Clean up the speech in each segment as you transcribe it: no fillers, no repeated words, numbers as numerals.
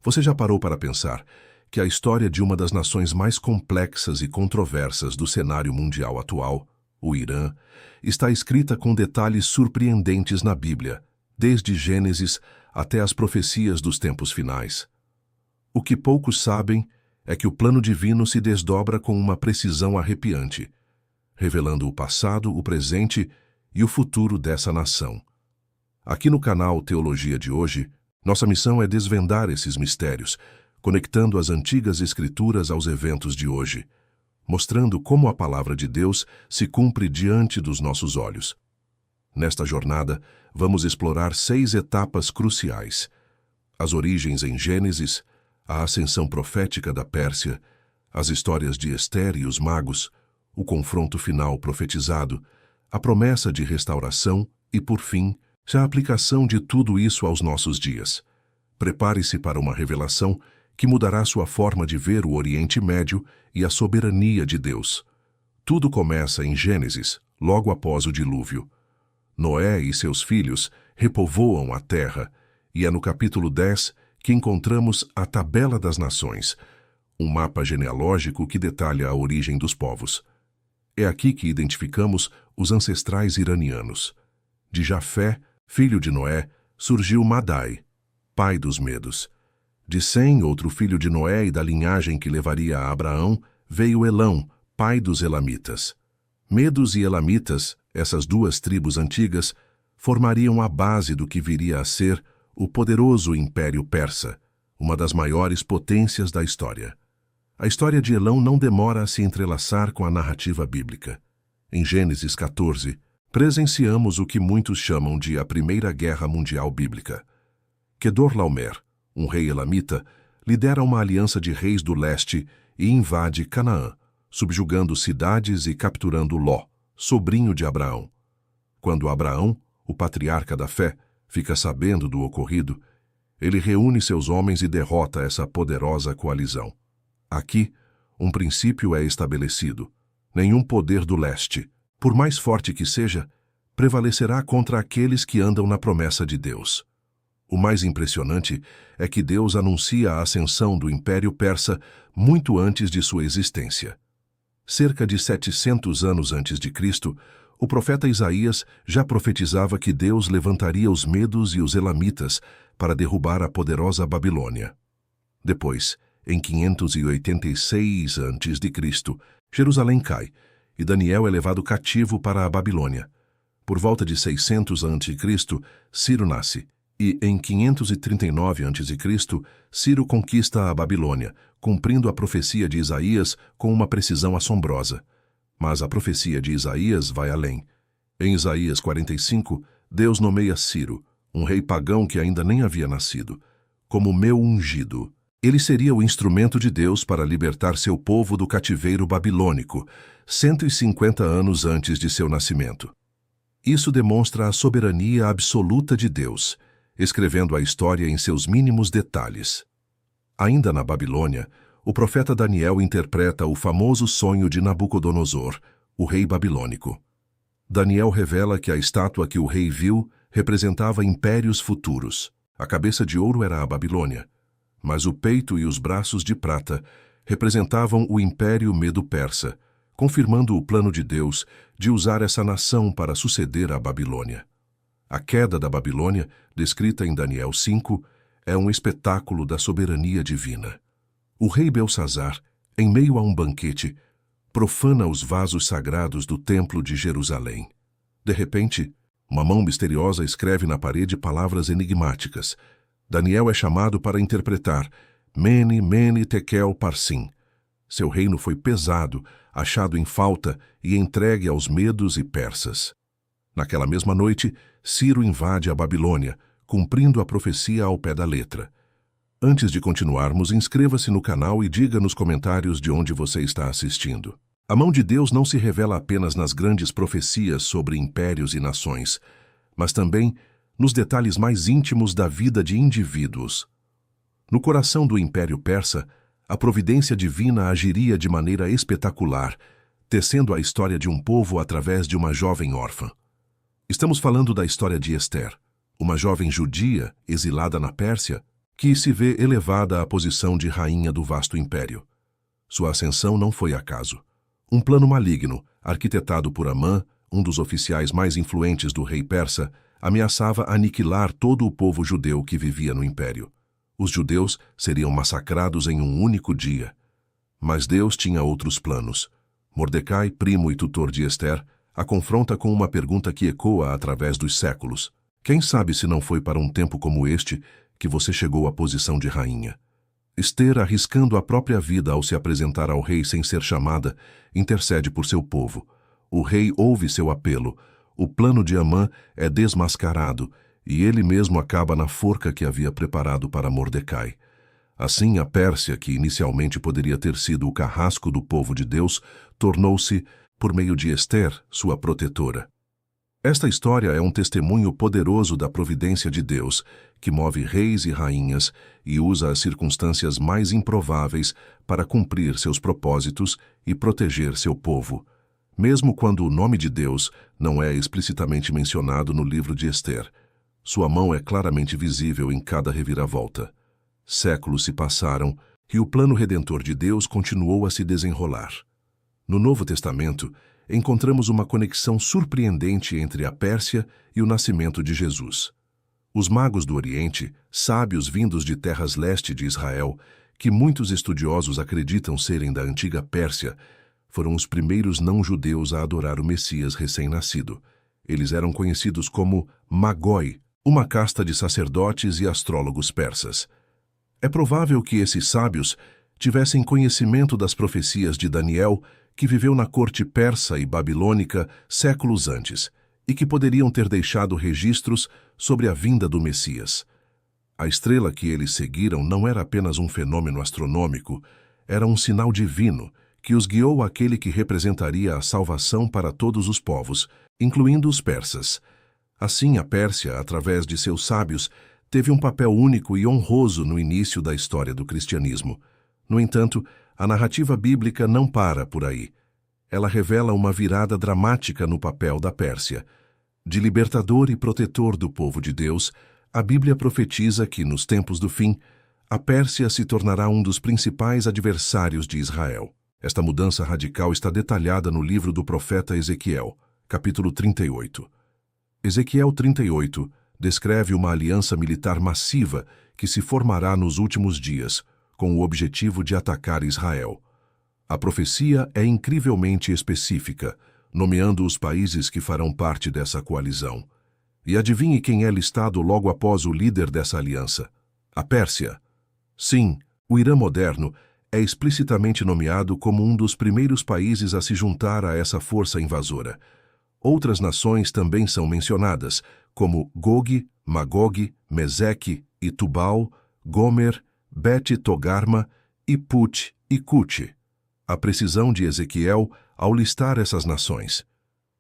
Você já parou para pensar que a história de uma das nações mais complexas e controversas do cenário mundial atual, o Irã, está escrita com detalhes surpreendentes na Bíblia, desde Gênesis até as profecias dos tempos finais? O que poucos sabem é que o plano divino se desdobra com uma precisão arrepiante, revelando o passado, o presente e o futuro dessa nação. Aqui no canal Teologia de Hoje, nossa missão é desvendar esses mistérios, conectando as antigas escrituras aos eventos de hoje, mostrando como a palavra de Deus se cumpre diante dos nossos olhos. Nesta jornada, vamos explorar 6 etapas cruciais: as origens em Gênesis, a ascensão profética da Pérsia, as histórias de Ester e os magos, o confronto final profetizado, a promessa de restauração e, por fim, a aplicação de tudo isso aos nossos dias. Prepare-se para uma revelação que mudará sua forma de ver o Oriente Médio e a soberania de Deus. Tudo começa em Gênesis, logo após o dilúvio. Noé e seus filhos repovoam a terra, e é no capítulo 10 que encontramos a Tabela das Nações, um mapa genealógico que detalha a origem dos povos. É aqui que identificamos os ancestrais iranianos. De Jafé, filho de Noé, surgiu Madai, pai dos medos. De Sem, outro filho de Noé e da linhagem que levaria a Abraão, veio Elão, pai dos elamitas. Medos e elamitas, essas duas tribos antigas, formariam a base do que viria a ser o poderoso Império Persa, uma das maiores potências da história. A história de Elão não demora a se entrelaçar com a narrativa bíblica. Em Gênesis 14, presenciamos o que muitos chamam de a Primeira Guerra Mundial Bíblica. Quedorlaomer, um rei elamita, lidera uma aliança de reis do leste e invade Canaã, subjugando cidades e capturando Ló, sobrinho de Abraão. Quando Abraão, o patriarca da fé, fica sabendo do ocorrido, ele reúne seus homens e derrota essa poderosa coalizão. Aqui, um princípio é estabelecido: nenhum poder do leste, por mais forte que seja, prevalecerá contra aqueles que andam na promessa de Deus. O mais impressionante é que Deus anuncia a ascensão do Império Persa muito antes de sua existência. Cerca de 700 anos antes de Cristo, o profeta Isaías já profetizava que Deus levantaria os medos e os elamitas para derrubar a poderosa Babilônia. Depois, em 586 a.C., Jerusalém cai e Daniel é levado cativo para a Babilônia. Por volta de 600 a.C., Ciro nasce e, em 539 a.C., Ciro conquista a Babilônia, cumprindo a profecia de Isaías com uma precisão assombrosa. Mas a profecia de Isaías vai além. Em Isaías 45, Deus nomeia Ciro, um rei pagão que ainda nem havia nascido, como meu ungido. Ele seria o instrumento de Deus para libertar seu povo do cativeiro babilônico, 150 anos antes de seu nascimento. Isso demonstra a soberania absoluta de Deus, escrevendo a história em seus mínimos detalhes. Ainda na Babilônia, o profeta Daniel interpreta o famoso sonho de Nabucodonosor, o rei babilônico. Daniel revela que a estátua que o rei viu representava impérios futuros. A cabeça de ouro era a Babilônia, mas o peito e os braços de prata representavam o Império Medo-Persa, confirmando o plano de Deus de usar essa nação para suceder à Babilônia. A queda da Babilônia, descrita em Daniel 5, é um espetáculo da soberania divina. O rei Belsazar, em meio a um banquete, profana os vasos sagrados do templo de Jerusalém. De repente, uma mão misteriosa escreve na parede palavras enigmáticas. Daniel é chamado para interpretar Mene, Mene, Tekel, Parsim. Seu reino foi pesado, achado em falta e entregue aos medos e persas. Naquela mesma noite, Ciro invade a Babilônia, cumprindo a profecia ao pé da letra. Antes de continuarmos, inscreva-se no canal e diga nos comentários de onde você está assistindo. A mão de Deus não se revela apenas nas grandes profecias sobre impérios e nações, mas também nos detalhes mais íntimos da vida de indivíduos. No coração do Império Persa, a providência divina agiria de maneira espetacular, tecendo a história de um povo através de uma jovem órfã. Estamos falando da história de Ester, uma jovem judia exilada na Pérsia, que se vê elevada à posição de rainha do vasto império. Sua ascensão não foi acaso. Um plano maligno, arquitetado por Amã, um dos oficiais mais influentes do rei persa, ameaçava aniquilar todo o povo judeu que vivia no império. Os judeus seriam massacrados em um único dia. Mas Deus tinha outros planos. Mordecai, primo e tutor de Ester, a confronta com uma pergunta que ecoa através dos séculos. Quem sabe se não foi para um tempo como este que você chegou à posição de rainha? Ester, arriscando a própria vida ao se apresentar ao rei sem ser chamada, intercede por seu povo. O rei ouve seu apelo. O plano de Amã é desmascarado e ele mesmo acaba na forca que havia preparado para Mordecai. Assim, a Pérsia, que inicialmente poderia ter sido o carrasco do povo de Deus, tornou-se, por meio de Ester, sua protetora. Esta história é um testemunho poderoso da providência de Deus, que move reis e rainhas e usa as circunstâncias mais improváveis para cumprir seus propósitos e proteger seu povo, mesmo quando o nome de Deus não é explicitamente mencionado no livro de Ester. Sua mão é claramente visível em cada reviravolta. Séculos se passaram e o plano redentor de Deus continuou a se desenrolar. No Novo Testamento, encontramos uma conexão surpreendente entre a Pérsia e o nascimento de Jesus. Os magos do Oriente, sábios vindos de terras leste de Israel, que muitos estudiosos acreditam serem da antiga Pérsia, foram os primeiros não-judeus a adorar o Messias recém-nascido. Eles eram conhecidos como Magoi, uma casta de sacerdotes e astrólogos persas. É provável que esses sábios tivessem conhecimento das profecias de Daniel, que viveu na corte persa e babilônica séculos antes, e que poderiam ter deixado registros sobre a vinda do Messias. A estrela que eles seguiram não era apenas um fenômeno astronômico, era um sinal divino que os guiou àquele que representaria a salvação para todos os povos, incluindo os persas. Assim, a Pérsia, através de seus sábios, teve um papel único e honroso no início da história do cristianismo. No entanto, a narrativa bíblica não para por aí. Ela revela uma virada dramática no papel da Pérsia. De libertador e protetor do povo de Deus, a Bíblia profetiza que, nos tempos do fim, a Pérsia se tornará um dos principais adversários de Israel. Esta mudança radical está detalhada no livro do profeta Ezequiel, capítulo 38. Ezequiel 38 descreve uma aliança militar massiva que se formará nos últimos dias, com o objetivo de atacar Israel. A profecia é incrivelmente específica, nomeando os países que farão parte dessa coalizão. E adivinhe quem é listado logo após o líder dessa aliança? A Pérsia. Sim, o Irã moderno é explicitamente nomeado como um dos primeiros países a se juntar a essa força invasora. Outras nações também são mencionadas, como Gog, Magog, Meseque e Tubal, Gomer, Bet-Togarma e Put e Cuti. A precisão de Ezequiel ao listar essas nações,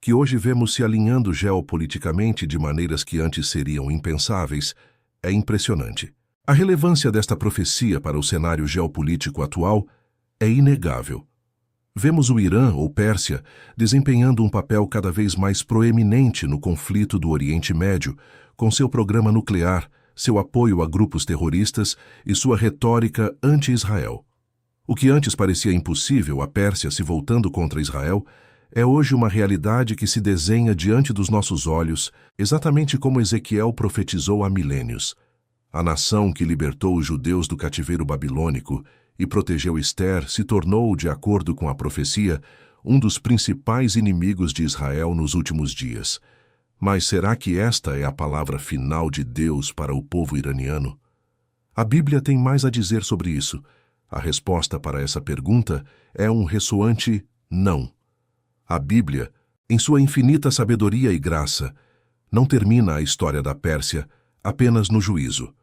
que hoje vemos se alinhando geopoliticamente de maneiras que antes seriam impensáveis, é impressionante. A relevância desta profecia para o cenário geopolítico atual é inegável. Vemos o Irã, ou Pérsia, desempenhando um papel cada vez mais proeminente no conflito do Oriente Médio, com seu programa nuclear, seu apoio a grupos terroristas e sua retórica anti-Israel. O que antes parecia impossível, a Pérsia se voltando contra Israel, é hoje uma realidade que se desenha diante dos nossos olhos, exatamente como Ezequiel profetizou há milênios. A nação que libertou os judeus do cativeiro babilônico e protegeu Ester se tornou, de acordo com a profecia, um dos principais inimigos de Israel nos últimos dias. Mas será que esta é a palavra final de Deus para o povo iraniano? A Bíblia tem mais a dizer sobre isso. A resposta para essa pergunta é um ressoante não. A Bíblia, em sua infinita sabedoria e graça, não termina a história da Pérsia apenas no juízo.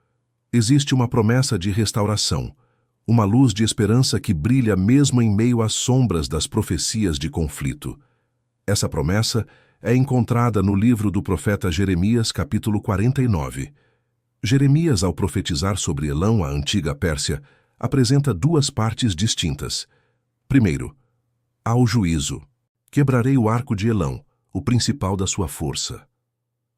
Existe uma promessa de restauração, uma luz de esperança que brilha mesmo em meio às sombras das profecias de conflito. Essa promessa é encontrada no livro do profeta Jeremias, capítulo 49. Jeremias, ao profetizar sobre Elão, a antiga Pérsia, apresenta duas partes distintas. Primeiro, ao juízo. Quebrarei o arco de Elão, o principal da sua força.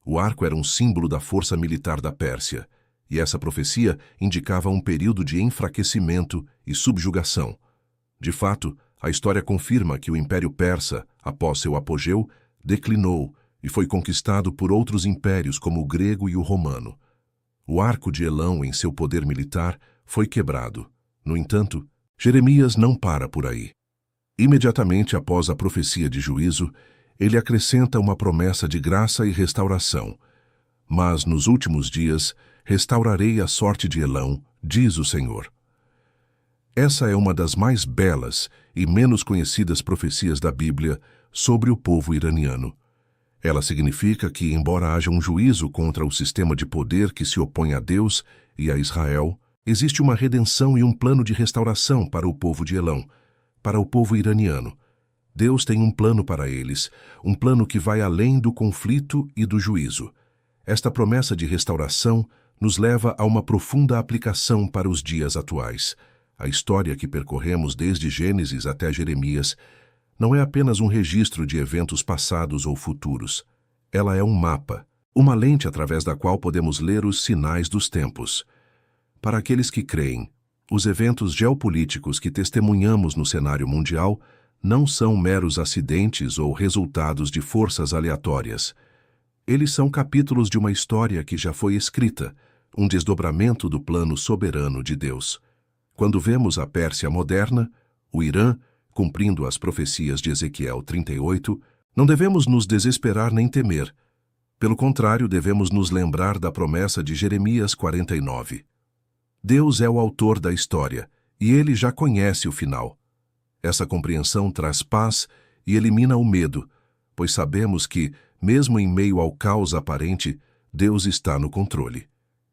O arco era um símbolo da força militar da Pérsia, e essa profecia indicava um período de enfraquecimento e subjugação. De fato, a história confirma que o Império Persa, após seu apogeu, declinou e foi conquistado por outros impérios como o grego e o romano. O arco de Elão em seu poder militar foi quebrado. No entanto, Jeremias não para por aí. Imediatamente após a profecia de juízo, ele acrescenta uma promessa de graça e restauração. Mas nos últimos dias restaurarei a sorte de Elão, diz o Senhor. Essa é uma das mais belas e menos conhecidas profecias da Bíblia sobre o povo iraniano. Ela significa que, embora haja um juízo contra o sistema de poder que se opõe a Deus e a Israel, existe uma redenção e um plano de restauração para o povo de Elão, para o povo iraniano. Deus tem um plano para eles, um plano que vai além do conflito e do juízo. Esta promessa de restauração nos leva a uma profunda aplicação para os dias atuais. A história que percorremos desde Gênesis até Jeremias não é apenas um registro de eventos passados ou futuros. Ela é um mapa, uma lente através da qual podemos ler os sinais dos tempos. Para aqueles que creem, os eventos geopolíticos que testemunhamos no cenário mundial não são meros acidentes ou resultados de forças aleatórias. Eles são capítulos de uma história que já foi escrita, um desdobramento do plano soberano de Deus. Quando vemos a Pérsia moderna, o Irã, cumprindo as profecias de Ezequiel 38, não devemos nos desesperar nem temer. Pelo contrário, devemos nos lembrar da promessa de Jeremias 49. Deus é o autor da história, e ele já conhece o final. Essa compreensão traz paz e elimina o medo, pois sabemos que, mesmo em meio ao caos aparente, Deus está no controle,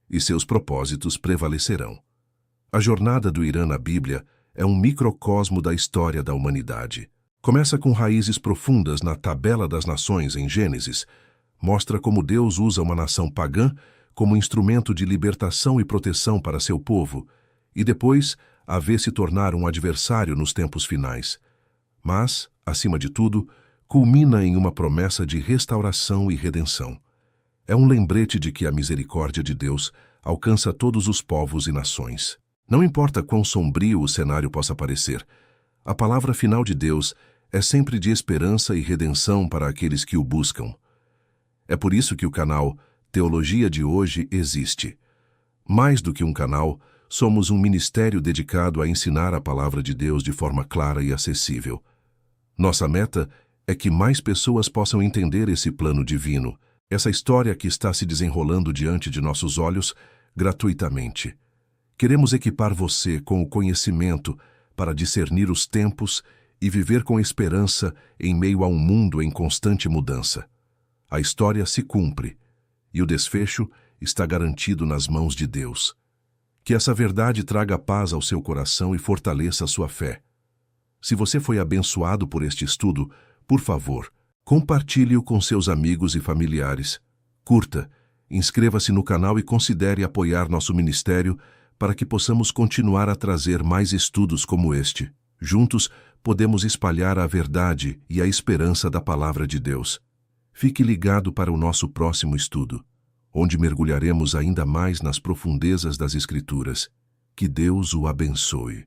e seus propósitos prevalecerão. A jornada do Irã na Bíblia é um microcosmo da história da humanidade. Começa com raízes profundas na tabela das nações em Gênesis, mostra como Deus usa uma nação pagã como instrumento de libertação e proteção para seu povo, e depois a vê se tornar um adversário nos tempos finais. Mas, acima de tudo, culmina em uma promessa de restauração e redenção. É um lembrete de que a misericórdia de Deus alcança todos os povos e nações. Não importa quão sombrio o cenário possa parecer, a palavra final de Deus é sempre de esperança e redenção para aqueles que o buscam. É por isso que o canal Teologia de Hoje existe. Mais do que um canal, somos um ministério dedicado a ensinar a palavra de Deus de forma clara e acessível. Nossa meta é que mais pessoas possam entender esse plano divino, essa história que está se desenrolando diante de nossos olhos, gratuitamente. Queremos equipar você com o conhecimento para discernir os tempos e viver com esperança em meio a um mundo em constante mudança. A história se cumpre, e o desfecho está garantido nas mãos de Deus. Que essa verdade traga paz ao seu coração e fortaleça a sua fé. Se você foi abençoado por este estudo, por favor, compartilhe-o com seus amigos e familiares. Curta, inscreva-se no canal e considere apoiar nosso ministério para que possamos continuar a trazer mais estudos como este. Juntos, podemos espalhar a verdade e a esperança da palavra de Deus. Fique ligado para o nosso próximo estudo, onde mergulharemos ainda mais nas profundezas das Escrituras. Que Deus o abençoe.